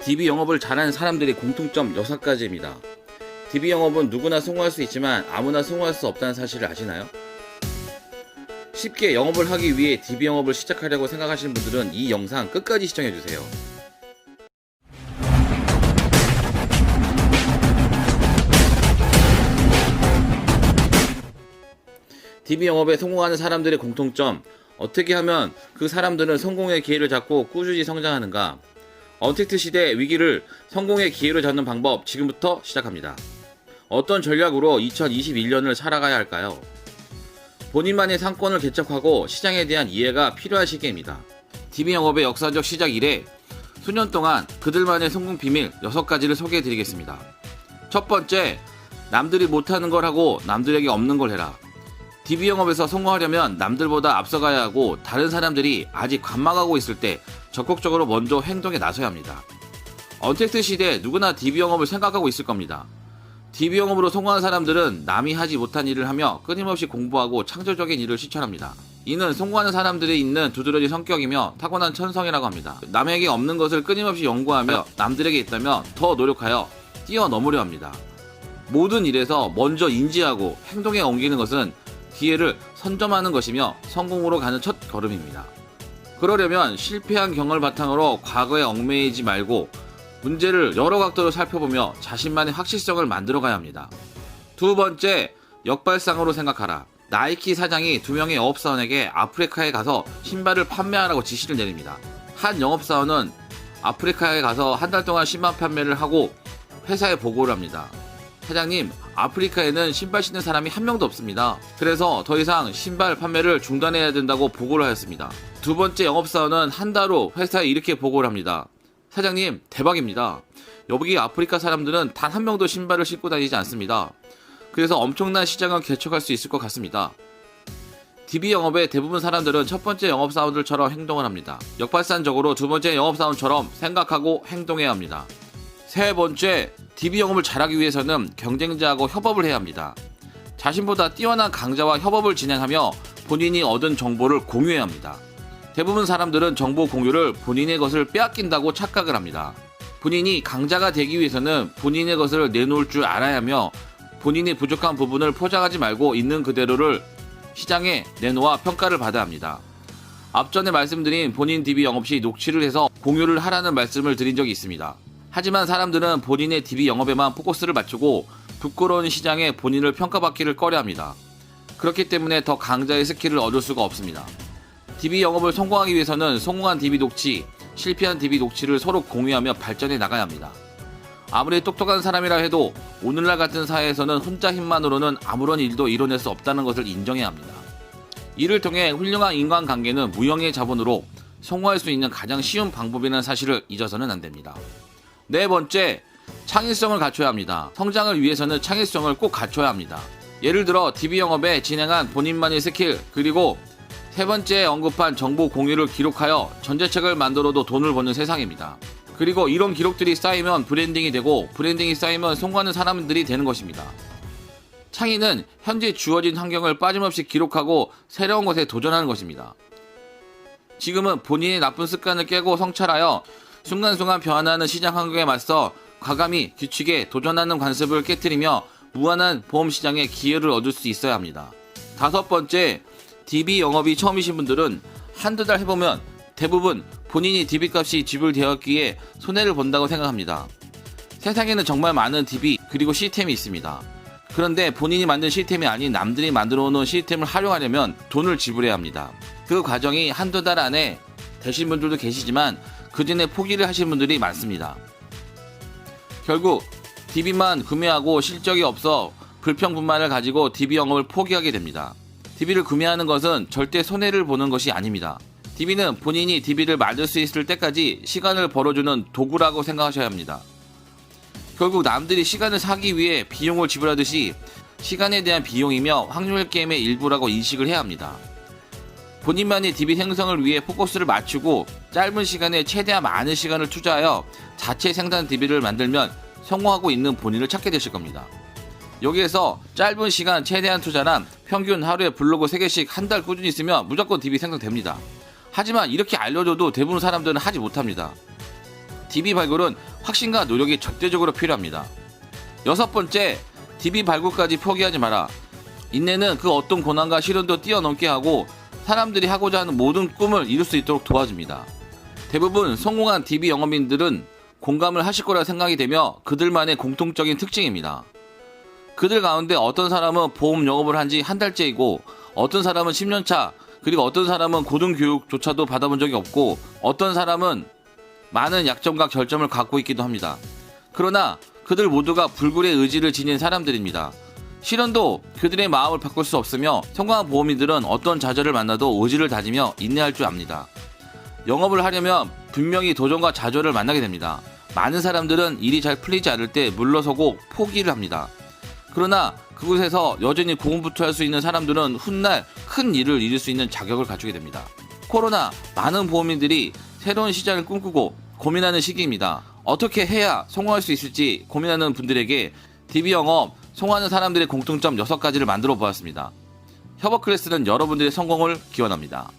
DB 영업을 잘하는 사람들의 공통점 6가지입니다. DB 영업은 누구나 성공할 수 있지만 아무나 성공할 수 없다는 사실을 아시나요? 쉽게 영업을 하기 위해 DB 영업을 시작하려고 생각하시는 분들은 이 영상 끝까지 시청해주세요. DB 영업에 성공하는 사람들의 공통점, 어떻게 하면 그 사람들은 성공의 기회를 잡고 꾸준히 성장하는가? 언택트 시대 위기를 성공의 기회로 잡는 방법 지금부터 시작합니다. 어떤 전략으로 2021년을 살아가야 할까요? 본인만의 상권을 개척하고 시장에 대한 이해가 필요한 시기입니다. DB 영업의 역사적 시작 이래 수년 동안 그들만의 성공 비밀 6가지를 소개해 드리겠습니다. 첫 번째, 남들이 못하는 걸 하고 남들에게 없는 걸 해라. DB 영업에서 성공하려면 남들보다 앞서가야 하고 다른 사람들이 아직 관망하고 있을 때 적극적으로 먼저 행동에 나서야 합니다. 언택트 시대에 누구나 DB 영업을 생각하고 있을 겁니다. DB 영업으로 성공한 사람들은 남이 하지 못한 일을 하며 끊임없이 공부하고 창조적인 일을 실천합니다. 이는 성공하는 사람들이 있는 두드러진 성격이며 타고난 천성이라고 합니다. 남에게 없는 것을 끊임없이 연구하며 남들에게 있다면 더 노력하여 뛰어넘으려 합니다. 모든 일에서 먼저 인지하고 행동에 옮기는 것은 기회를 선점하는 것이며 성공으로 가는 첫 걸음입니다. 그러려면 실패한 경험을 바탕으로 과거에 얽매이지 말고 문제를 여러 각도로 살펴보며 자신만의 확실성을 만들어가야 합니다. 두 번째, 역발상으로 생각하라. 나이키 사장이 2명의 영업사원에게 아프리카에 가서 신발을 판매하라고 지시를 내립니다. 한 영업사원은 아프리카에 가서 한 달 동안 신발 판매를 하고 회사에 보고를 합니다. 사장님, 아프리카에는 신발 신는 사람이 한 명도 없습니다. 그래서 더 이상 신발 판매를 중단해야 된다고 보고를 하였습니다. 두 번째 영업사원은 한 달 후 회사에 이렇게 보고를 합니다. 사장님, 대박입니다. 여기 아프리카 사람들은 단 한 명도 신발을 신고 다니지 않습니다. 그래서 엄청난 시장을 개척할 수 있을 것 같습니다. DB 영업의 대부분 사람들은 첫 번째 영업사원들처럼 행동을 합니다. 역발상적으로 두 번째 영업사원처럼 생각하고 행동해야 합니다. 세 번째, DB 영업을 잘하기 위해서는 경쟁자하고 협업을 해야 합니다. 자신보다 뛰어난 강자와 협업을 진행하며 본인이 얻은 정보를 공유해야 합니다. 대부분 사람들은 정보 공유를 본인의 것을 빼앗긴다고 착각을 합니다. 본인이 강자가 되기 위해서는 본인의 것을 내놓을 줄 알아야 하며 본인이 부족한 부분을 포장하지 말고 있는 그대로를 시장에 내놓아 평가를 받아야 합니다. 앞전에 말씀드린 본인 DB 영업 시 녹취를 해서 공유를 하라는 말씀을 드린 적이 있습니다. 하지만 사람들은 본인의 DB 영업에만 포커스를 맞추고 부끄러운 시장에 본인을 평가받기를 꺼려합니다. 그렇기 때문에 더 강자의 스킬을 얻을 수가 없습니다. DB 영업을 성공하기 위해서는 성공한 DB 녹취, 실패한 DB 녹취를 서로 공유하며 발전해 나가야 합니다. 아무리 똑똑한 사람이라 해도 오늘날 같은 사회에서는 혼자 힘만으로는 아무런 일도 이뤄낼 수 없다는 것을 인정해야 합니다. 이를 통해 훌륭한 인간관계는 무형의 자본으로 성공할 수 있는 가장 쉬운 방법이라는 사실을 잊어서는 안 됩니다. 네 번째, 창의성을 갖춰야 합니다. 성장을 위해서는 창의성을 꼭 갖춰야 합니다. 예를 들어 DB 영업에 진행한 본인만의 스킬, 그리고 세 번째 언급한 정보 공유를 기록하여 전자책을 만들어도 돈을 버는 세상입니다. 그리고 이런 기록들이 쌓이면 브랜딩이 되고 브랜딩이 쌓이면 성공하는 사람들이 되는 것입니다. 창의는 현재 주어진 환경을 빠짐없이 기록하고 새로운 것에 도전하는 것입니다. 지금은 본인의 나쁜 습관을 깨고 성찰하여 순간순간 변화하는 시장 환경에 맞서 과감히 규칙에 도전하는 관습을 깨트리며 무한한 보험 시장에 기회를 얻을 수 있어야 합니다. 다섯 번째, DB 영업이 처음이신 분들은 한두 달 해보면 대부분 본인이 DB 값이 지불되었기에 손해를 본다고 생각합니다. 세상에는 정말 많은 DB 그리고 시스템이 있습니다. 그런데 본인이 만든 시스템이 아닌 남들이 만들어 놓은 시스템을 활용하려면 돈을 지불해야 합니다. 그 과정이 한두 달 안에 되신 분들도 계시지만 그 전에 포기를 하신 분들이 많습니다. 결국 DB만 구매하고 실적이 없어 불평불만을 가지고 DB 영업을 포기하게 됩니다. DB를 구매하는 것은 절대 손해를 보는 것이 아닙니다. DB는 본인이 DB를 만들 수 있을 때까지 시간을 벌어주는 도구라고 생각하셔야 합니다. 결국 남들이 시간을 사기 위해 비용을 지불하듯이 시간에 대한 비용이며 확률 게임의 일부라고 인식을 해야 합니다. 본인만의 DB 생성을 위해 포커스를 맞추고 짧은 시간에 최대한 많은 시간을 투자하여 자체 생산 DB를 만들면 성공하고 있는 본인을 찾게 되실 겁니다. 여기에서 짧은 시간 최대한 투자란 평균 하루에 블로그 3개씩 한 달 꾸준히 쓰면 무조건 DB 생성됩니다. 하지만 이렇게 알려줘도 대부분 사람들은 하지 못합니다. DB 발굴은 확신과 노력이 절대적으로 필요합니다. 6번째, DB 발굴까지 포기하지 마라. 인내는 그 어떤 고난과 시련도 뛰어넘게 하고 사람들이 하고자 하는 모든 꿈을 이룰 수 있도록 도와줍니다. 대부분 성공한 DB 영업인들은 공감을 하실 거라 생각이 되며 그들만의 공통적인 특징입니다. 그들 가운데 어떤 사람은 보험 영업을 한 지 한 달째이고 어떤 사람은 10년차, 그리고 어떤 사람은 고등교육조차도 받아본 적이 없고 어떤 사람은 많은 약점과 결점을 갖고 있기도 합니다. 그러나 그들 모두가 불굴의 의지를 지닌 사람들입니다. 시련도 그들의 마음을 바꿀 수 없으며 성공한 보험인들은 어떤 좌절을 만나도 의지를 다지며 인내할 줄 압니다. 영업을 하려면 분명히 도전과 좌절을 만나게 됩니다. 많은 사람들은 일이 잘 풀리지 않을 때 물러서고 포기를 합니다. 그러나 그곳에서 여전히 고군분투할 수 있는 사람들은 훗날 큰 일을 이룰 수 있는 자격을 갖추게 됩니다. 코로나, 많은 보험인들이 새로운 시장을 꿈꾸고 고민하는 시기입니다. 어떻게 해야 성공할 수 있을지 고민하는 분들에게 DB 영업 성공하는 사람들의 공통점 6가지를 만들어 보았습니다. 협업클래스는 여러분들의 성공을 기원합니다.